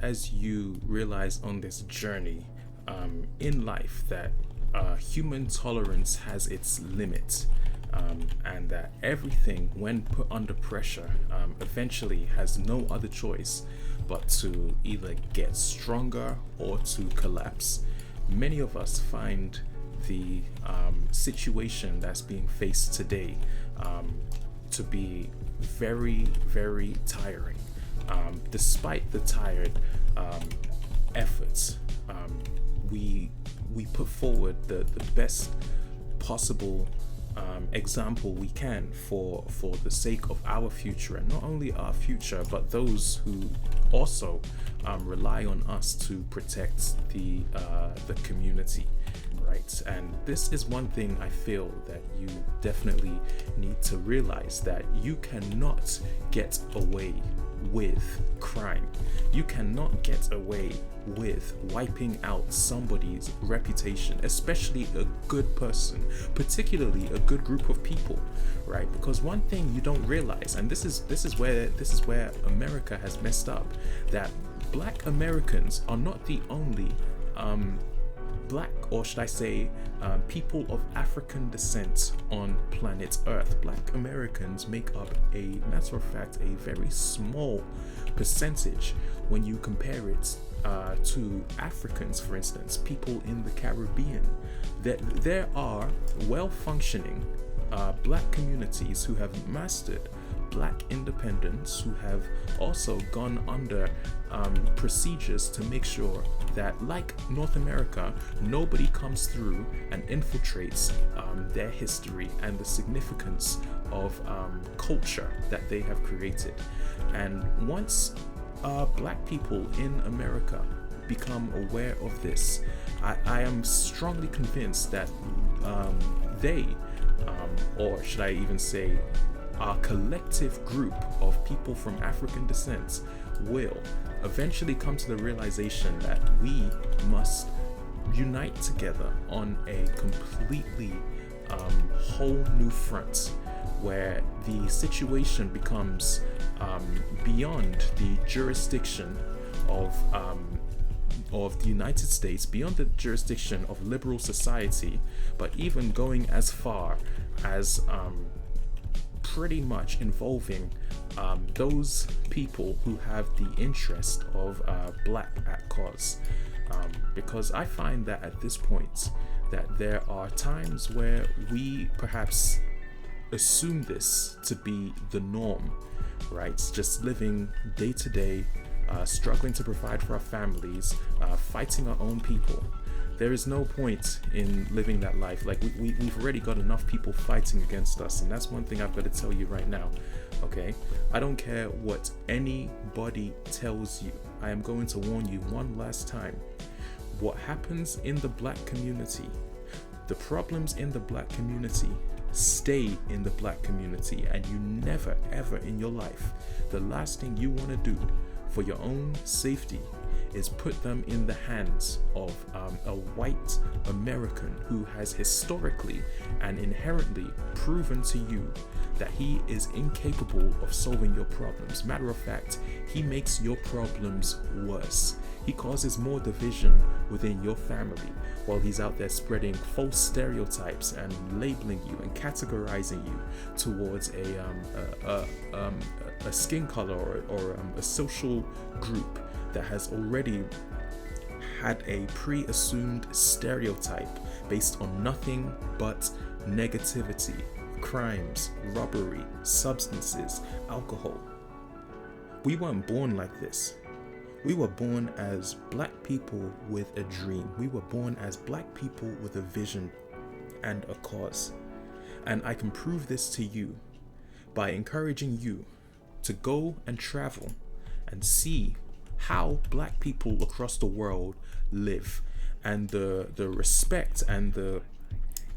as you realize on this journey in life that human tolerance has its limits, and that everything, when put under pressure, eventually has no other choice but to either get stronger or to collapse. Many of us find the situation that's being faced today to be very, very tiring. Despite the tired efforts, we put forward the best possible example we can for the sake of our future, and not only our future but those who also rely on us to protect the community, right? And this is one thing I feel that you definitely need to realize, that you cannot get away with crime. You cannot get away with wiping out somebody's reputation, especially a good person, particularly a good group of people, right? Because one thing you don't realize, and this is where America has messed up, that Black Americans are not the only Black, or should I say, people of African descent on planet Earth. Black Americans make up, a matter of fact, a very small percentage when you compare it to Africans, for instance, people in the Caribbean. There are well-functioning Black communities who have mastered Black independence, who have also gone under procedures to make sure that, like North America, nobody comes through and infiltrates their history and the significance of culture that they have created. And once Black people in America become aware of this, I am strongly convinced that they, or should I even say, our collective group of people from African descent, will eventually come to the realization that we must unite together on a completely whole new front, where the situation becomes beyond the jurisdiction of the United States, beyond the jurisdiction of liberal society, but even going as far as pretty much involving those people who have the interest of Black at cause. Because I find that at this point that there are times where we perhaps assume this to be the norm, right? Just living day to day, struggling to provide for our families, fighting our own people. There is no point in living that life. Like we've already got enough people fighting against us, and that's one thing I've got to tell you right now. Okay, I don't care what anybody tells you. I am going to warn you one last time. What happens in the Black community, the problems in the Black community, stay in the Black community, and you never ever in your life, the last thing you want to do for your own safety is put them in the hands of a white American who has historically and inherently proven to you that he is incapable of solving your problems. Matter of fact, he makes your problems worse. He causes more division within your family while he's out there spreading false stereotypes and labeling you and categorizing you towards a skin color or a social group that has already had a pre-assumed stereotype based on nothing but negativity, crimes, robbery, substances, alcohol. We weren't born like this. We were born as Black people with a dream. We were born as Black people with a vision and a cause. And I can prove this to you by encouraging you to go and travel and see how Black people across the world live, and the respect and the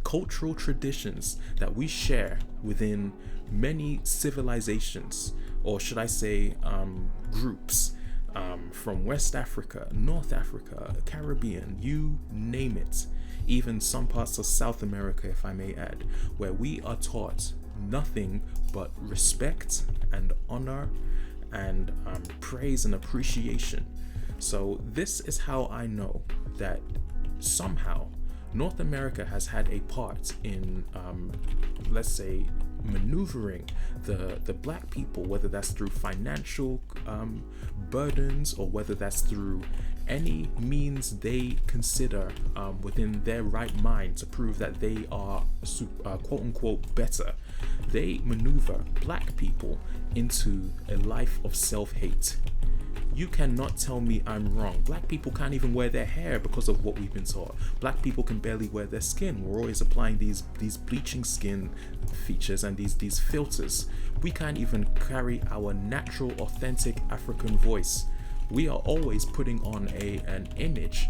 cultural traditions that we share within many civilizations, or should I say groups, from West Africa, North Africa, Caribbean, you name it, even some parts of South America, if I may add, where we are taught nothing but respect and honor and praise and appreciation So this is how I know that somehow North America has had a part in, let's say, maneuvering the black people, whether that's through financial burdens or whether that's through any means they consider within their right mind to prove that they are quote unquote better. They maneuver black people into a life of self-hate. You cannot tell me I'm wrong. Black people can't even wear their hair because of what we've been taught. Black people can barely wear their skin. We're always applying these bleaching skin features and these filters. We can't even carry our natural, authentic African voice. We are always putting on an image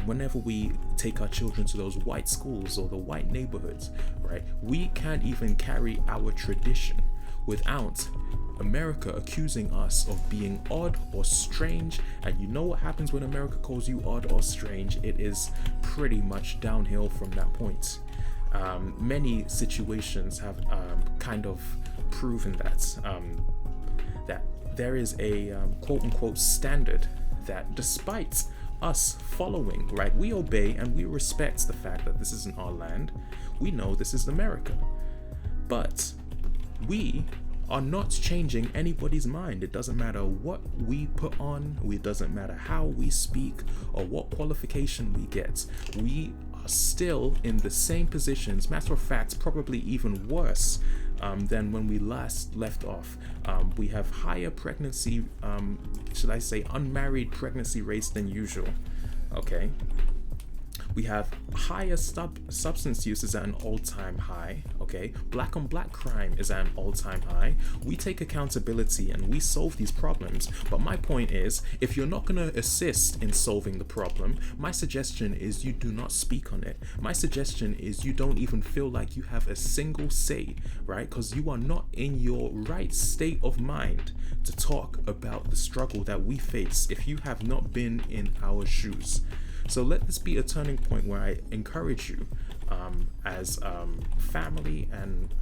whenever we take our children to those white schools or the white neighborhoods, right? We can't even carry our tradition without America accusing us of being odd or strange. And you know what happens when America calls you odd or strange? It is pretty much downhill from that point. Many situations have kind of proven that there is a quote unquote standard that despite us following, right, we obey and we respect the fact that this isn't our land. We know this is America, but we are not changing anybody's mind. It doesn't matter what we put on, it doesn't matter how we speak or what qualification we get. We are still in the same positions, matter of fact, probably even worse than when we last left off. We have higher pregnancy, should I say unmarried pregnancy rates than usual, okay? We have higher substance use is at an all-time high, okay? Black on black crime is at an all-time high. We take accountability and we solve these problems. But my point is, if you're not gonna assist in solving the problem, my suggestion is you do not speak on it. My suggestion is you don't even feel like you have a single say, right? Because you are not in your right state of mind to talk about the struggle that we face if you have not been in our shoes. So let this be a turning point where I encourage you as family and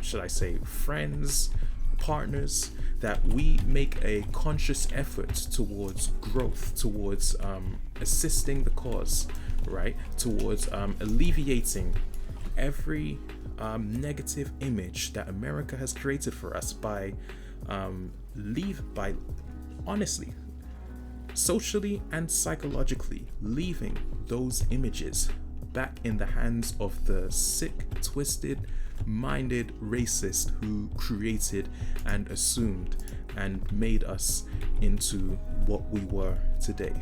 should I say friends, partners, that we make a conscious effort towards growth, towards assisting the cause, right? Towards alleviating every negative image that America has created for us by honestly, socially and psychologically leaving those images back in the hands of the sick, twisted minded racist who created and assumed and made us into what we were today.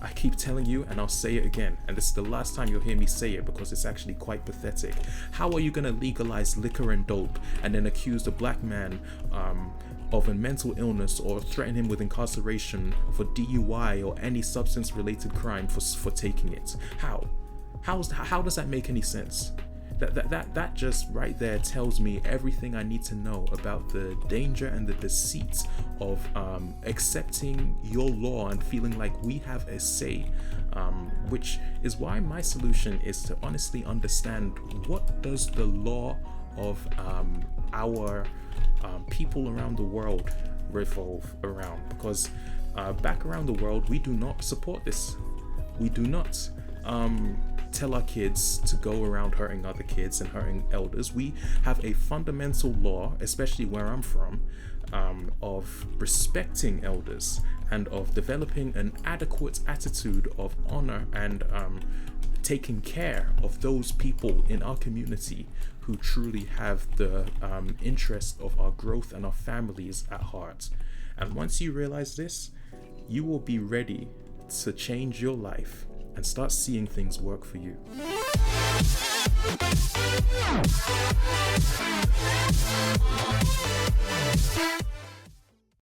I keep telling you, and I'll say it again, and this is the last time you'll hear me say it because it's actually quite pathetic. How are you going to legalize liquor and dope and then accuse a black man of a mental illness or threaten him with incarceration for DUI or any substance related crime for taking it? How does that make any sense? That just right there tells me everything I need to know about the danger and the deceit of accepting your law and feeling like we have a say, which is why my solution is to honestly understand what does the law of our people around the world revolve around, because back around the world we do not support this. We do not tell our kids to go around hurting other kids and hurting elders. We have a fundamental law, especially where I'm from, of respecting elders and of developing an adequate attitude of honor and taking care of those people in our community who truly have the interest of our growth and our families at heart. And once you realize this, you will be ready to change your life and start seeing things work for you.